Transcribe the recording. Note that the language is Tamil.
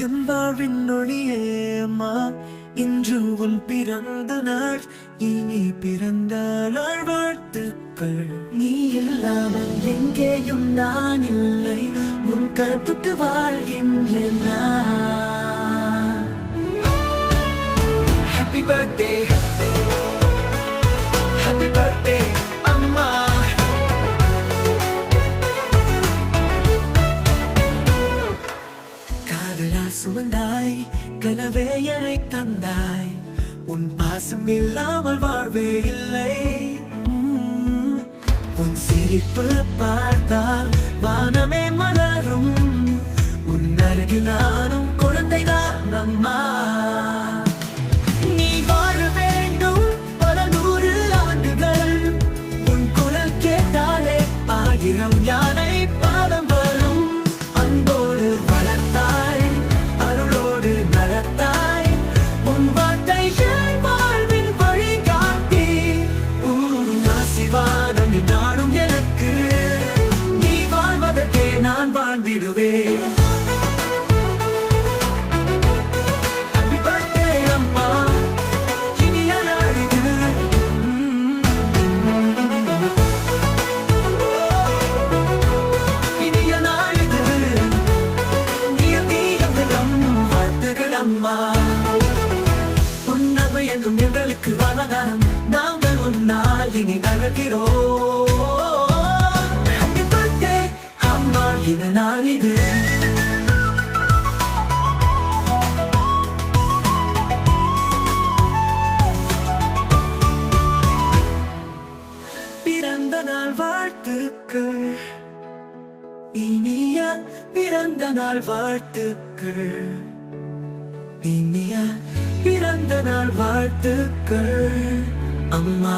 என் வாழ்வின் ஒளியே அம்மா, இன்று உன் பிறந்த நாள். இனி பிறந்த நாள் வாழ்த்துக்கள். நீ இல்லாமல் எங்கேயும் நான் இல்லை, உன் கருத்துக்கு வாழ்கின்றேன் நான். Happy birthday, happy birthday அம்மா. காதலால் சுமந்தாய், கனவே என்னை தந்தாய். உன் பாசம் இல்லாமல் வாழ்வே இல்லை. உன் சிரிப்பு பார்த்தால் வானமே மலரும். உன் அருகில் நானும் குழந்தைதான் அம்மா. நீ வாழ வேண்டும் பல 100 ஆண்டுகள். உன் குரல் கேட்டாலே 1000 யானை பாதம் வரும். அன்போடு வளர்த்தாய், அருளோடு நடத்தாய். உன் வார்த்தைகள் வாழ்வின் வழிகாட்டி. உன் ஆசீர்வாதம் நாடும் எனக்கு. நீ வாழ்வதற்கே நான் வாழ்ந்திடுவேன். Happy birthday அம்மா, இனிய நாள் இது. இனிய நாள் இது. வாழ்த்துகள் அம்மா. உன்னவை என்றும் எங்களுக்கு வளதானம். நாங்கள் உன்னால் இனி நகர்கிறோம். Happy birthday அம்மா, இந்த நாள் இது. பிறந்த நாள் வாழ்த்துக்கள், இனிய பிறந்த நாள் வாழ்த்துக்கள். இனிய பிறந்த நாள் வாழ்த்துக்கள் அம்மா.